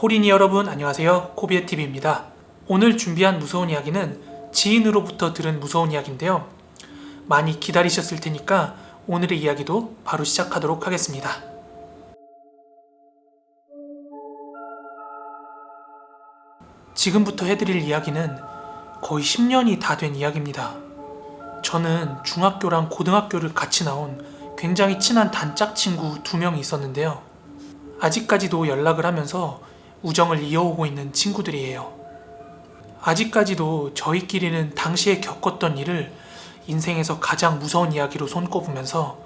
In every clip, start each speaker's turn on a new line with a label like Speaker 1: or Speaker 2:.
Speaker 1: 코린이 여러분 안녕하세요. 코비에TV입니다. 오늘 준비한 무서운 이야기는 지인으로부터 들은 무서운 이야기인데요. 많이 기다리셨을 테니까 오늘의 이야기도 바로 시작하도록 하겠습니다. 지금부터 해드릴 이야기는 거의 10년이 다 된 이야기입니다. 저는 중학교랑 고등학교를 같이 나온 굉장히 친한 단짝 친구 2명이 있었는데요. 아직까지도 연락을 하면서 우정을 이어오고 있는 친구들이에요. 아직까지도 저희끼리는 당시에 겪었던 일을 인생에서 가장 무서운 이야기로 손꼽으면서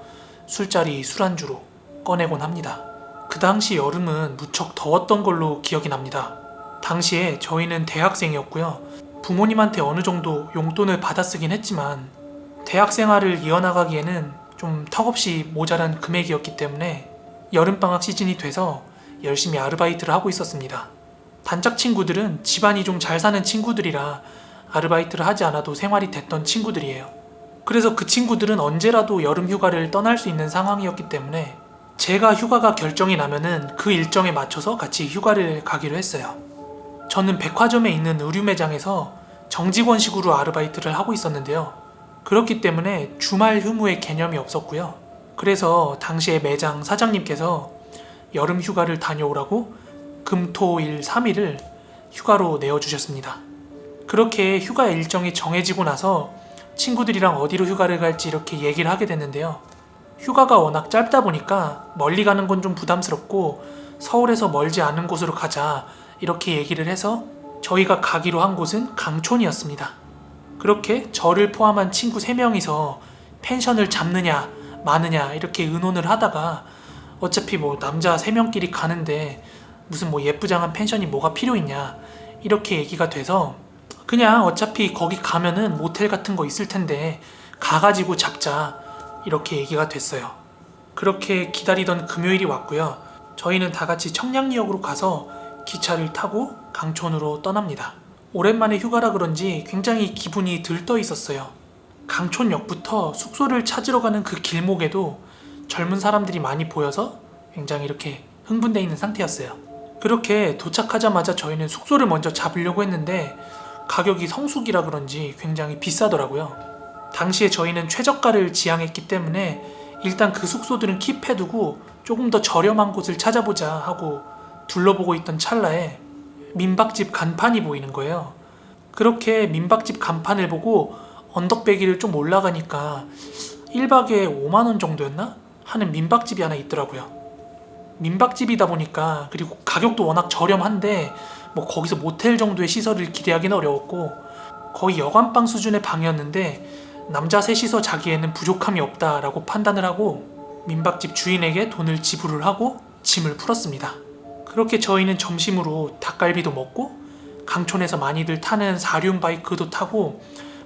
Speaker 1: 술자리 술안주로 꺼내곤 합니다. 그 당시 여름은 무척 더웠던 걸로 기억이 납니다. 당시에 저희는 대학생이었고요. 부모님한테 어느 정도 용돈을 받아 쓰긴 했지만 대학 생활을 이어나가기에는 좀 턱없이 모자란 금액이었기 때문에 여름방학 시즌이 돼서 열심히 아르바이트를 하고 있었습니다. 단짝 친구들은 집안이 좀 잘 사는 친구들이라 아르바이트를 하지 않아도 생활이 됐던 친구들이에요. 그래서 그 친구들은 언제라도 여름 휴가를 떠날 수 있는 상황이었기 때문에 제가 휴가가 결정이 나면은 그 일정에 맞춰서 같이 휴가를 가기로 했어요. 저는 백화점에 있는 의류 매장에서 정직원식으로 아르바이트를 하고 있었는데요. 그렇기 때문에 주말 휴무의 개념이 없었고요. 그래서 당시에 매장 사장님께서 여름 휴가를 다녀오라고 금, 토, 일 3일을 휴가로 내어주셨습니다. 그렇게 휴가 일정이 정해지고 나서 친구들이랑 어디로 휴가를 갈지 이렇게 얘기를 하게 됐는데요. 휴가가 워낙 짧다 보니까 멀리 가는 건 좀 부담스럽고 서울에서 멀지 않은 곳으로 가자 이렇게 얘기를 해서 저희가 가기로 한 곳은 강촌이었습니다. 그렇게 저를 포함한 친구 3명이서 펜션을 잡느냐 마느냐 이렇게 의논을 하다가 어차피 남자 3명끼리 가는데 무슨 예쁘장한 펜션이 뭐가 필요 있냐 이렇게 얘기가 돼서 그냥 어차피 거기 가면은 모텔 같은 거 있을 텐데 가가지고 잡자 이렇게 얘기가 됐어요. 그렇게 기다리던 금요일이 왔고요. 저희는 다 같이 청량리역으로 가서 기차를 타고 강촌으로 떠납니다. 오랜만에 휴가라 그런지 굉장히 기분이 들떠 있었어요. 강촌역부터 숙소를 찾으러 가는 그 길목에도 젊은 사람들이 많이 보여서 굉장히 이렇게 흥분되어 있는 상태였어요. 그렇게 도착하자마자 저희는 숙소를 먼저 잡으려고 했는데 가격이 성수기라 그런지 굉장히 비싸더라고요. 당시에 저희는 최저가를 지향했기 때문에 일단 그 숙소들은 킵해두고 조금 더 저렴한 곳을 찾아보자 하고 둘러보고 있던 찰나에 민박집 간판이 보이는 거예요. 그렇게 민박집 간판을 보고 언덕배기를 좀 올라가니까 1박에 5만원 정도였나? 하는 민박집이 하나 있더라고요. 민박집이다 보니까 그리고 가격도 워낙 저렴한데 거기서 모텔 정도의 시설을 기대하기는 어려웠고 거의 여관방 수준의 방이었는데 남자 셋이서 자기에는 부족함이 없다라고 판단을 하고 민박집 주인에게 돈을 지불을 하고 짐을 풀었습니다. 그렇게 저희는 점심으로 닭갈비도 먹고 강촌에서 많이들 타는 사륜 바이크도 타고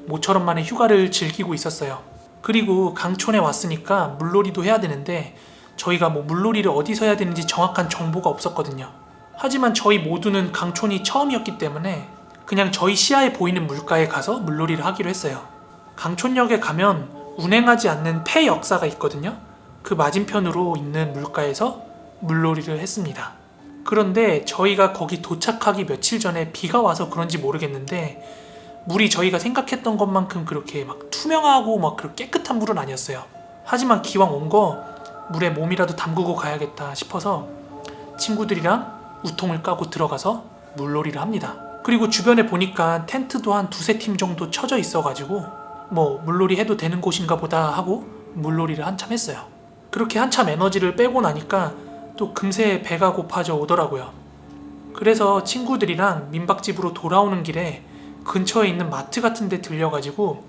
Speaker 1: 모처럼 만에 휴가를 즐기고 있었어요. 그리고 강촌에 왔으니까 물놀이도 해야 되는데 저희가 물놀이를 어디서 해야 되는지 정확한 정보가 없었거든요. 하지만 저희 모두는 강촌이 처음이었기 때문에 그냥 저희 시야에 보이는 물가에 가서 물놀이를 하기로 했어요. 강촌역에 가면 운행하지 않는 폐 역사가 있거든요. 그 맞은편으로 있는 물가에서 물놀이를 했습니다. 그런데 저희가 거기 도착하기 며칠 전에 비가 와서 그런지 모르겠는데 물이 저희가 생각했던 것만큼 그렇게 투명하고 그렇게 깨끗한 물은 아니었어요. 하지만 기왕 온 거 물에 몸이라도 담그고 가야겠다 싶어서 친구들이랑 우통을 까고 들어가서 물놀이를 합니다. 그리고 주변에 보니까 텐트도 한 2-3팀 정도 쳐져 있어가지고 물놀이 해도 되는 곳인가 보다 하고 물놀이를 한참 했어요. 그렇게 한참 에너지를 빼고 나니까 또 금세 배가 고파져 오더라고요. 그래서 친구들이랑 민박집으로 돌아오는 길에 근처에 있는 마트 같은 데 들려가지고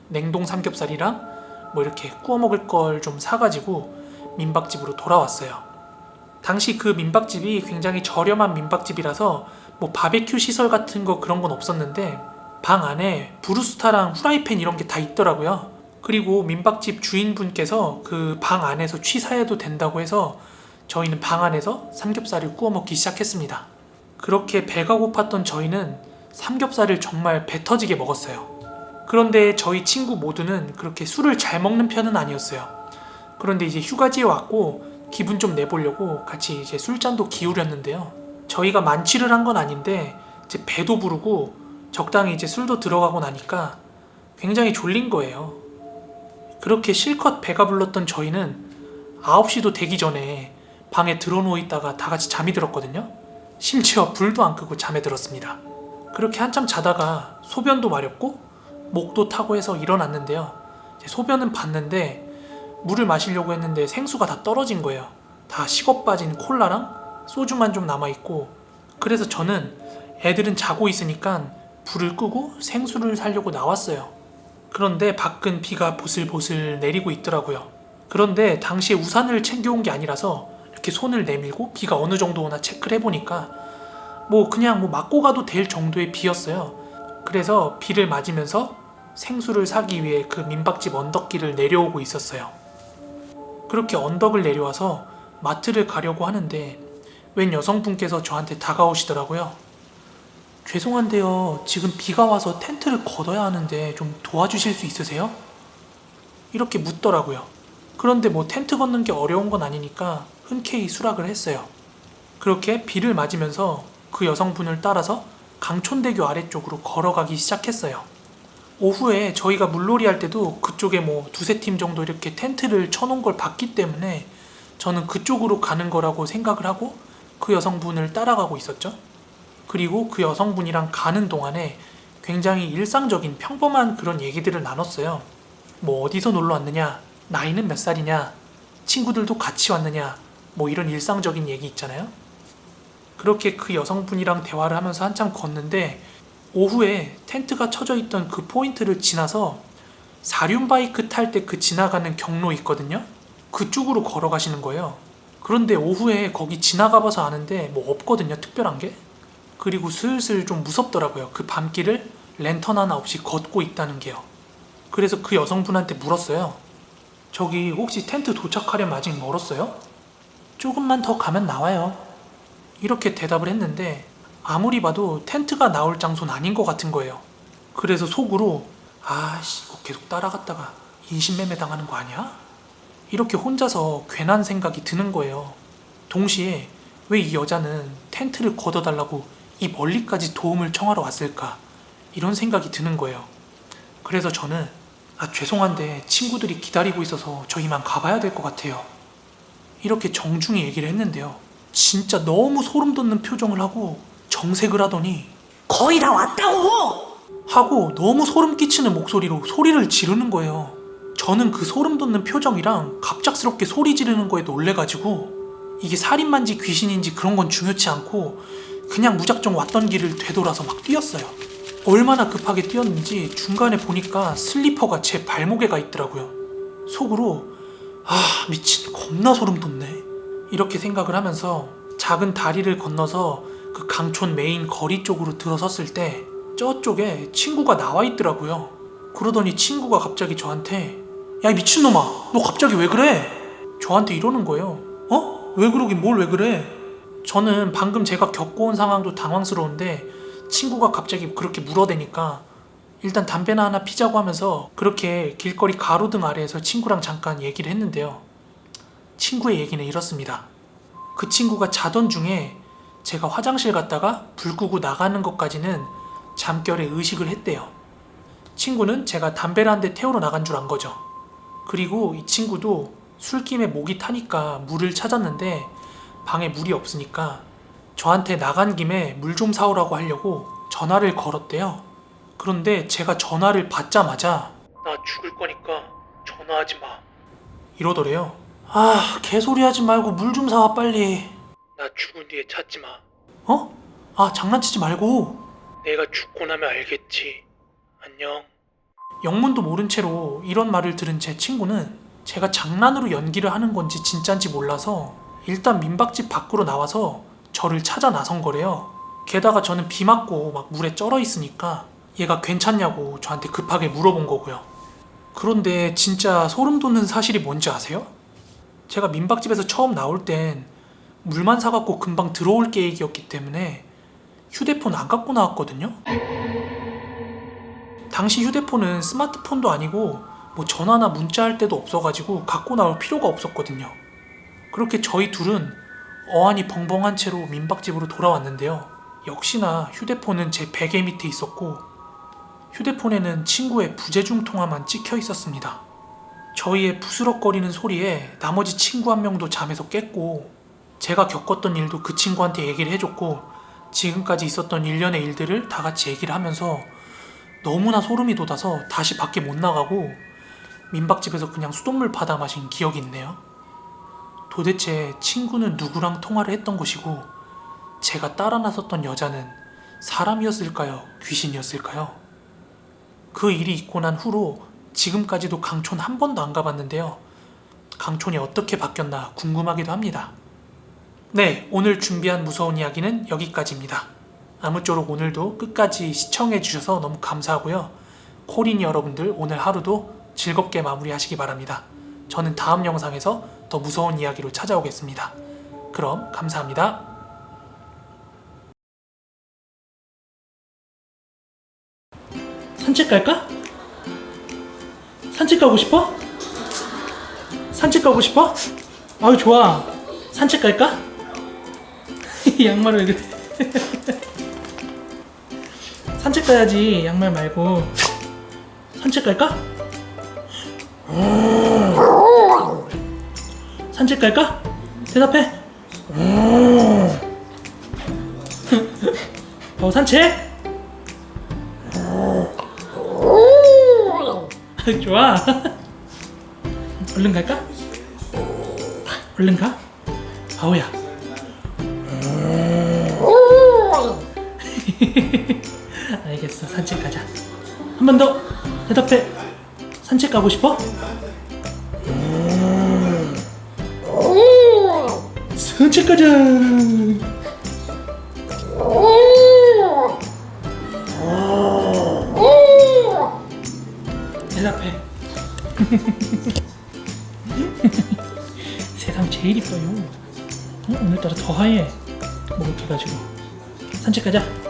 Speaker 1: 냉동 삼겹살이랑 이렇게 구워 먹을 걸 좀 사가지고 민박집으로 돌아왔어요. 당시 그 민박집이 굉장히 저렴한 민박집이라서 바베큐 시설 같은 거 그런 건 없었는데 방 안에 브루스타랑 후라이팬 이런 게 다 있더라고요. 그리고 민박집 주인분께서 그 방 안에서 취사해도 된다고 해서 저희는 방 안에서 삼겹살을 구워 먹기 시작했습니다. 그렇게 배가 고팠던 저희는 삼겹살을 정말 배 터지게 먹었어요. 그런데 저희 친구 모두는 그렇게 술을 잘 먹는 편은 아니었어요. 그런데 이제 휴가지에 왔고 기분 좀 내보려고 같이 이제 술잔도 기울였는데요. 저희가 만취를 한 건 아닌데 이제 배도 부르고 적당히 이제 술도 들어가고 나니까 굉장히 졸린 거예요. 그렇게 실컷 배가 불렀던 저희는 9시도 되기 전에 방에 들어누워 있다가 다 같이 잠이 들었거든요. 심지어 불도 안 끄고 잠에 들었습니다. 그렇게 한참 자다가 소변도 마렵고 목도 타고 해서 일어났는데요. 소변은 봤는데 물을 마시려고 했는데 생수가 다 떨어진 거예요. 다 식어 빠진 콜라랑 소주만 좀 남아있고, 그래서 저는 애들은 자고 있으니까 불을 끄고 생수를 사려고 나왔어요. 그런데 밖은 비가 보슬보슬 내리고 있더라고요. 그런데 당시에 우산을 챙겨온 게 아니라서 이렇게 손을 내밀고 비가 어느 정도 오나 체크를 해보니까 그냥 맞고 가도 될 정도의 비였어요. 그래서 비를 맞으면서 생수를 사기 위해 그 민박집 언덕길을 내려오고 있었어요. 그렇게 언덕을 내려와서 마트를 가려고 하는데 웬 여성분께서 저한테 다가오시더라고요. 죄송한데요, 지금 비가 와서 텐트를 걷어야 하는데 좀 도와주실 수 있으세요? 이렇게 묻더라고요. 그런데 텐트 걷는 게 어려운 건 아니니까 흔쾌히 수락을 했어요. 그렇게 비를 맞으면서 그 여성분을 따라서 강촌대교 아래쪽으로 걸어가기 시작했어요. 오후에 저희가 물놀이 할 때도 그쪽에 두세 팀 정도 이렇게 텐트를 쳐놓은 걸 봤기 때문에 저는 그쪽으로 가는 거라고 생각을 하고 그 여성분을 따라가고 있었죠. 그리고 그 여성분이랑 가는 동안에 굉장히 일상적인 평범한 그런 얘기들을 나눴어요. 어디서 놀러 왔느냐, 나이는 몇 살이냐, 친구들도 같이 왔느냐, 이런 일상적인 얘기 있잖아요. 그렇게 그 여성분이랑 대화를 하면서 한참 걷는데 오후에 텐트가 쳐져 있던 그 포인트를 지나서 사륜바이크 탈 때 그 지나가는 경로 있거든요. 그쪽으로 걸어가시는 거예요. 그런데 오후에 거기 지나가 봐서 아는데 없거든요, 특별한 게. 그리고 슬슬 좀 무섭더라고요. 그 밤길을 랜턴 하나 없이 걷고 있다는 게요. 그래서 그 여성분한테 물었어요. 저기 혹시 텐트 도착하려면 아직 멀었어요? 조금만 더 가면 나와요. 이렇게 대답을 했는데 아무리 봐도 텐트가 나올 장소는 아닌 것 같은 거예요. 그래서 속으로 이거 계속 따라갔다가 인신매매 당하는 거 아니야? 이렇게 혼자서 괜한 생각이 드는 거예요. 동시에 왜 이 여자는 텐트를 걷어달라고 이 멀리까지 도움을 청하러 왔을까? 이런 생각이 드는 거예요. 그래서 저는 죄송한데 친구들이 기다리고 있어서 저 이만 가봐야 될 것 같아요. 이렇게 정중히 얘기를 했는데요. 진짜 너무 소름 돋는 표정을 하고 정색을 하더니
Speaker 2: 거의 다 왔다고!
Speaker 1: 하고 너무 소름 끼치는 목소리로 소리를 지르는 거예요. 저는 그 소름 돋는 표정이랑 갑작스럽게 소리 지르는 거에 놀래가지고 이게 살인마인지 귀신인지 그런 건 중요치 않고 그냥 무작정 왔던 길을 되돌아서 막 뛰었어요. 얼마나 급하게 뛰었는지 중간에 보니까 슬리퍼가 제 발목에 가 있더라고요. 속으로 미친, 겁나 소름 돋네, 이렇게 생각을 하면서 작은 다리를 건너서 그 강촌 메인 거리 쪽으로 들어섰을 때 저쪽에 친구가 나와 있더라고요. 그러더니 친구가 갑자기 저한테 야, 이 미친놈아, 너 갑자기 왜 그래? 저한테 이러는 거예요. 왜 그러긴 뭘 왜 그래? 저는 방금 제가 겪어온 상황도 당황스러운데 친구가 갑자기 그렇게 물어대니까 일단 담배나 하나 피자고 하면서 그렇게 길거리 가로등 아래에서 친구랑 잠깐 얘기를 했는데요. 친구의 얘기는 이렇습니다. 그 친구가 자던 중에 제가 화장실 갔다가 불 끄고 나가는 것까지는 잠결에 의식을 했대요. 친구는 제가 담배를 한 대 태우러 나간 줄 안 거죠. 그리고 이 친구도 술김에 목이 타니까 물을 찾았는데 방에 물이 없으니까 저한테 나간 김에 물 좀 사오라고 하려고 전화를 걸었대요. 그런데 제가 전화를 받자마자 나 죽을 거니까 전화하지 마, 이러더래요. 개소리 하지 말고 물 좀 사와 빨리. 나 죽은 뒤에 찾지 마. 장난치지 말고. 내가 죽고 나면 알겠지. 안녕. 영문도 모른 채로 이런 말을 들은 제 친구는 제가 장난으로 연기를 하는 건지 진짠지 몰라서 일단 민박집 밖으로 나와서 저를 찾아 나선 거래요. 게다가 저는 비 맞고 막 물에 쩔어 있으니까 얘가 괜찮냐고 저한테 급하게 물어본 거고요. 그런데 진짜 소름 돋는 사실이 뭔지 아세요? 제가 민박집에서 처음 나올 땐 물만 사갖고 금방 들어올 계획이었기 때문에 휴대폰 안 갖고 나왔거든요. 당시 휴대폰은 스마트폰도 아니고 전화나 문자할 때도 없어가지고 갖고 나올 필요가 없었거든요. 그렇게 저희 둘은 어안이 벙벙한 채로 민박집으로 돌아왔는데요. 역시나 휴대폰은 제 베개 밑에 있었고 휴대폰에는 친구의 부재중 통화만 찍혀 있었습니다. 저희의 부스럭거리는 소리에 나머지 친구 한 명도 잠에서 깼고 제가 겪었던 일도 그 친구한테 얘기를 해줬고 지금까지 있었던 일련의 일들을 다 같이 얘기를 하면서 너무나 소름이 돋아서 다시 밖에 못 나가고 민박집에서 그냥 수돗물 받아 마신 기억이 있네요. 도대체 친구는 누구랑 통화를 했던 것이고 제가 따라 나섰던 여자는 사람이었을까요? 귀신이었을까요? 그 일이 있고 난 후로 지금까지도 강촌 한 번도 안 가봤는데요. 강촌이 어떻게 바뀌었나 궁금하기도 합니다. 네, 오늘 준비한 무서운 이야기는 여기까지입니다. 아무쪼록 오늘도 끝까지 시청해주셔서 너무 감사하고요. 코린 여러분들 오늘 하루도 즐겁게 마무리하시기 바랍니다. 저는 다음 영상에서 더 무서운 이야기로 찾아오겠습니다. 그럼 감사합니다. 산책 갈까? 산책 가고 싶어? 산책 가고 싶어? 아유 좋아. 산책 갈까? 양말을 왜 그래? 산책 가야지. 양말 말고. 산책 갈까? 산책 갈까? 대답해. 산책? 좋아. 얼른 갈까? 얼른 가? 바오야. 알겠어. 산책 가자. 한 번 더 대답해. 산책 가고 싶어? 산책 가자. 대답해. 세상 제일 이뻐요. 오늘따라 더 하얘. 뭐 이렇게 해가지고 산책 가자.